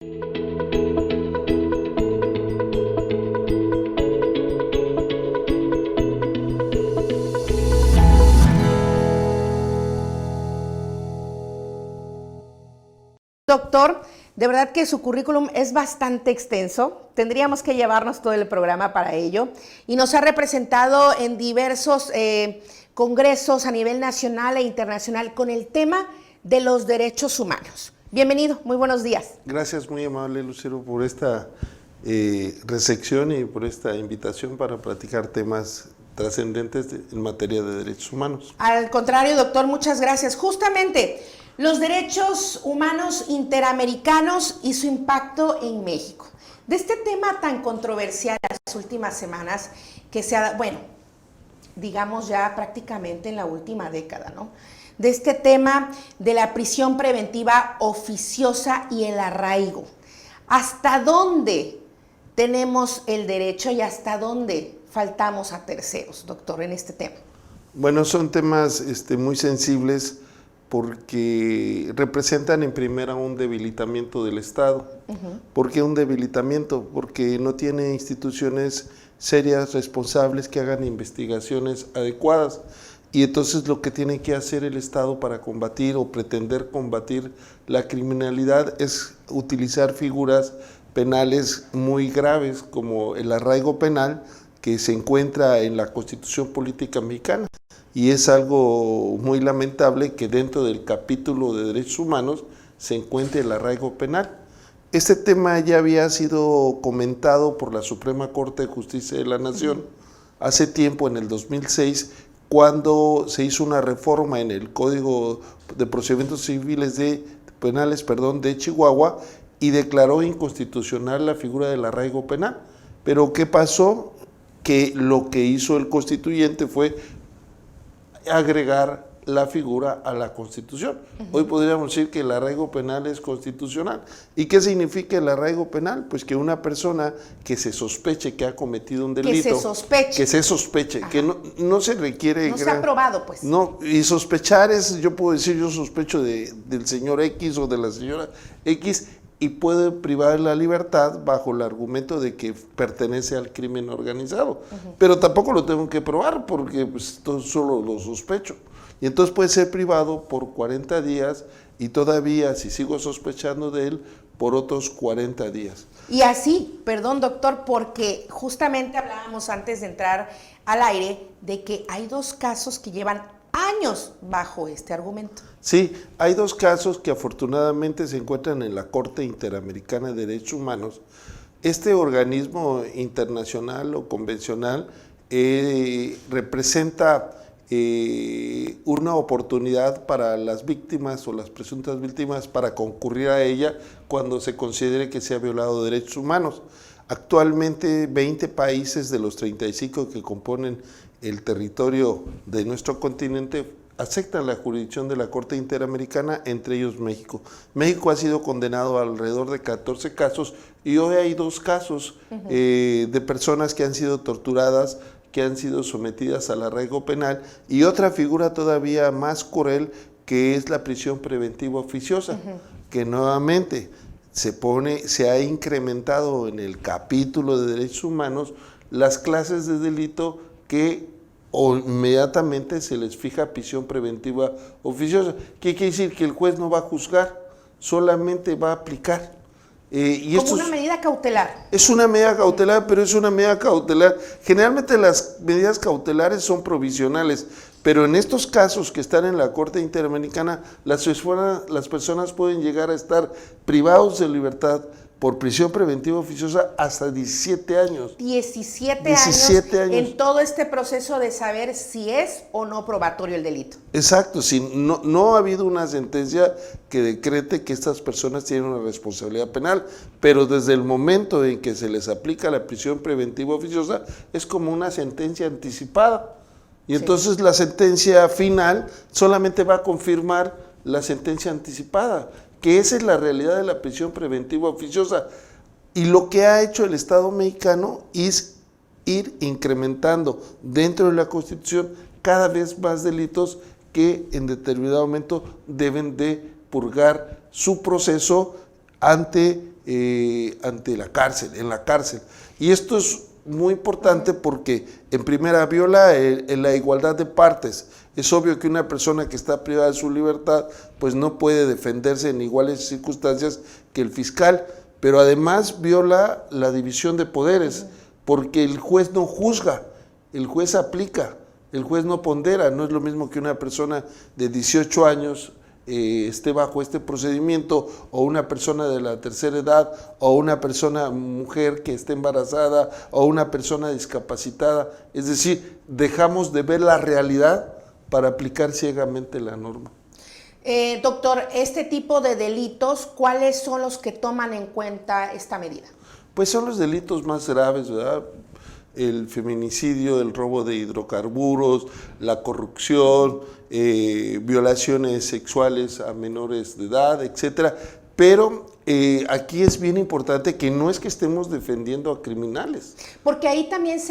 Doctor, de verdad que su currículum es bastante extenso, tendríamos que llevarnos todo el programa para ello, y nos ha representado en diversos congresos a nivel nacional e internacional con el tema de los derechos humanos. Bienvenido, muy buenos días. Gracias, muy amable Lucero, por esta recepción y por esta invitación para platicar temas trascendentes en materia de derechos humanos. Al contrario, doctor, muchas gracias. Justamente, los derechos humanos interamericanos y su impacto en México. De este tema tan controversial en las últimas semanas, que se ha, bueno, digamos ya prácticamente en la última década, ¿no? De este tema de la prisión preventiva oficiosa y el arraigo. ¿Hasta dónde tenemos el derecho y hasta dónde faltamos a terceros, doctor, en este tema? Bueno, son temas muy sensibles porque representan en primera un debilitamiento del Estado. ¿Por qué un debilitamiento? Porque no tiene instituciones serias, responsables, que hagan investigaciones adecuadas. Y entonces lo que tiene que hacer el Estado para combatir o pretender combatir la criminalidad es utilizar figuras penales muy graves como el arraigo penal, que se encuentra en la Constitución Política Mexicana. Y es algo muy lamentable que dentro del capítulo de derechos humanos se encuentre el arraigo penal. Este tema ya había sido comentado por la Suprema Corte de Justicia de la Nación hace tiempo, en el 2006, cuando se hizo una reforma en el Código de Procedimientos Civiles Penales de Chihuahua y declaró inconstitucional la figura del arraigo penal. Pero ¿qué pasó? Que lo que hizo el constituyente fue agregar la figura a la Constitución. Hoy podríamos decir que el arraigo penal es constitucional. ¿Y qué significa el arraigo penal? Pues que una persona que se sospeche que ha cometido un delito, que se sospeche, que no se requiere... No se ha probado, pues. No, y sospechar es, yo puedo decir, yo sospecho del señor X o de la señora X, y puede privar la libertad bajo el argumento de que pertenece al crimen organizado. Pero tampoco lo tengo que probar porque pues, solo lo sospecho. Y entonces puede ser privado por 40 días y todavía, si sigo sospechando de él, por otros 40 días. Y así, perdón doctor, porque justamente hablábamos antes de entrar al aire de que hay dos casos que llevan años bajo este argumento. Sí, hay dos casos que afortunadamente se encuentran en la Corte Interamericana de Derechos Humanos. Este organismo internacional o convencional representa una oportunidad para las víctimas o las presuntas víctimas para concurrir a ella cuando se considere que se ha violado derechos humanos. Actualmente 20 países de los 35 que componen el territorio de nuestro continente aceptan la jurisdicción de la Corte Interamericana, entre ellos México. México ha sido condenado a alrededor de 14 casos y hoy hay 2 casos de personas que han sido torturadas, que han sido sometidas al arraigo penal, y otra figura todavía más cruel que es la prisión preventiva oficiosa, que nuevamente se ha incrementado en el capítulo de derechos humanos las clases de delito que inmediatamente se les fija prisión preventiva oficiosa. ¿Qué quiere decir? Que el juez no va a juzgar, solamente va a aplicar. Como una medida cautelar. Es una medida cautelar, pero es una medida cautelar. Generalmente las medidas cautelares son provisionales, pero en estos casos que están en la Corte Interamericana, las personas pueden llegar a estar privados de libertad por prisión preventiva oficiosa hasta 17 años. 17 años en todo este proceso de saber si es o no probatorio el delito. Exacto, si no ha habido una sentencia que decrete que estas personas tienen una responsabilidad penal, pero desde el momento en que se les aplica la prisión preventiva oficiosa es como una sentencia anticipada. Y entonces la sentencia final solamente va a confirmar la sentencia anticipada, que esa es la realidad de la prisión preventiva oficiosa. Y lo que ha hecho el Estado mexicano es ir incrementando dentro de la Constitución cada vez más delitos que en determinado momento deben de purgar su proceso ante ante la cárcel, en la cárcel. Y esto es muy importante porque en primera viola la igualdad de partes. Es obvio que una persona que está privada de su libertad pues no puede defenderse en iguales circunstancias que el fiscal, pero además viola la división de poderes, porque el juez no juzga, el juez aplica, el juez no pondera. No es lo mismo que una persona de 18 años esté bajo este procedimiento, o una persona de la tercera edad, o una persona mujer que esté embarazada, o una persona discapacitada. Es decir, dejamos de ver la realidad para aplicar ciegamente la norma. Doctor, este tipo de delitos, ¿cuáles son los que toman en cuenta esta medida? Pues son los delitos más graves, ¿verdad? El feminicidio, el robo de hidrocarburos, la corrupción, violaciones sexuales a menores de edad, etcétera. Pero aquí es bien importante que no es que estemos defendiendo a criminales. Porque ahí también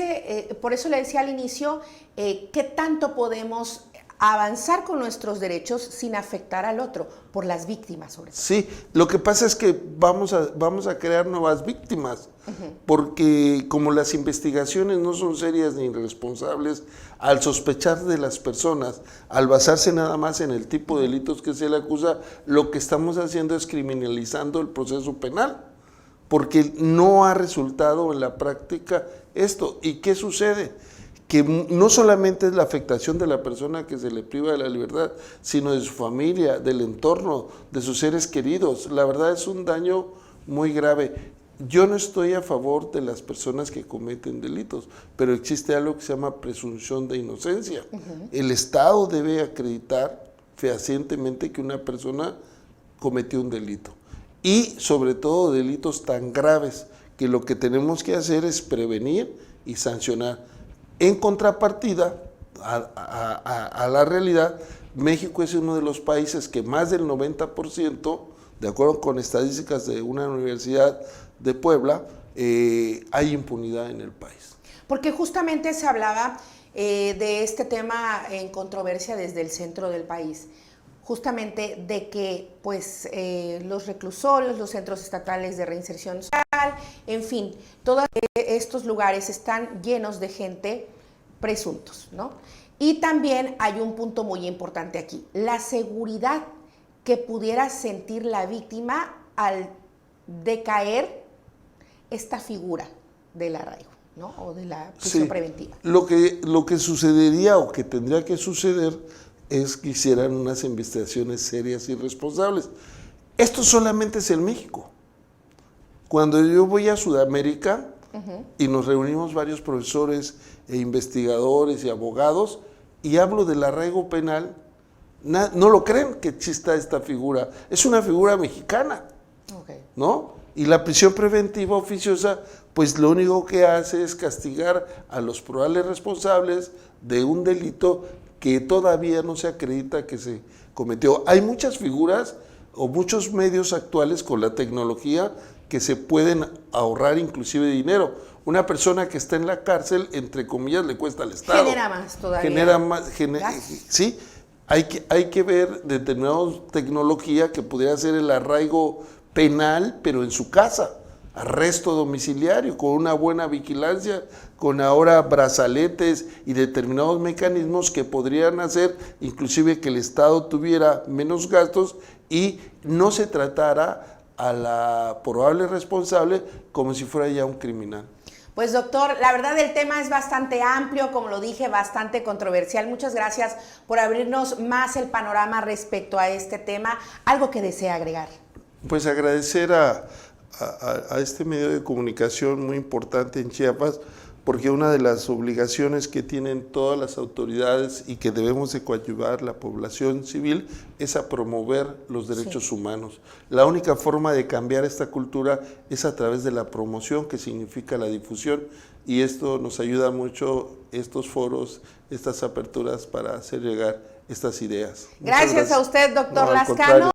por eso le decía al inicio, ¿qué tanto podemos avanzar con nuestros derechos sin afectar al otro? Por las víctimas, sobre todo. Sí, lo que pasa es que vamos a crear nuevas víctimas, porque como las investigaciones no son serias ni responsables, al sospechar de las personas, al basarse nada más en el tipo de delitos que se le acusa, lo que estamos haciendo es criminalizando el proceso penal, porque no ha resultado en la práctica esto. ¿Y qué sucede? Que no solamente es la afectación de la persona que se le priva de la libertad, sino de su familia, del entorno, de sus seres queridos. La verdad es un daño muy grave. Yo no estoy a favor de las personas que cometen delitos, pero existe algo que se llama presunción de inocencia. El Estado debe acreditar fehacientemente que una persona cometió un delito. Y sobre todo delitos tan graves, que lo que tenemos que hacer es prevenir y sancionar. En contrapartida a la realidad, México es uno de los países que más del 90%, de acuerdo con estadísticas de una universidad de Puebla, hay impunidad en el país. Porque justamente se hablaba de este tema en controversia desde el centro del país, justamente de que pues los reclusorios, los centros estatales de reinserción social, en fin, todos estos lugares están llenos de gente presuntos, ¿no? Y también hay un punto muy importante aquí, la seguridad que pudiera sentir la víctima al decaer esta figura del arraigo, ¿no? O de la prisión preventiva. Lo que sucedería o que tendría que suceder es que hicieran unas investigaciones serias y responsables. Esto solamente es en México. Cuando yo voy a Sudamérica y nos reunimos varios profesores e investigadores y abogados y hablo del arraigo penal, no lo creen que exista esta figura. Es una figura mexicana, ¿no? Y la prisión preventiva oficiosa, pues lo único que hace es castigar a los probables responsables de un delito que todavía no se acredita que se cometió. Hay muchas figuras o muchos medios actuales con la tecnología que se pueden ahorrar inclusive dinero. Una persona que está en la cárcel, entre comillas, le cuesta al Estado. Genera más todavía. Genera más, sí. Hay que ver determinada tecnología que pudiera ser el arraigo penal, pero en su casa. Arresto domiciliario, con una buena vigilancia, con ahora brazaletes y determinados mecanismos que podrían hacer inclusive que el Estado tuviera menos gastos y no se tratara a la probable responsable como si fuera ya un criminal. Pues doctor, la verdad el tema es bastante amplio, como lo dije, bastante controversial. Muchas gracias por abrirnos más el panorama respecto a este tema. ¿Algo que desea agregar? Pues agradecer a este medio de comunicación muy importante en Chiapas, porque una de las obligaciones que tienen todas las autoridades y que debemos de coadyuvar la población civil es a promover los derechos humanos. La única forma de cambiar esta cultura es a través de la promoción, que significa la difusión, y esto nos ayuda mucho, estos foros, estas aperturas para hacer llegar estas ideas. Gracias a usted, doctor Lascano.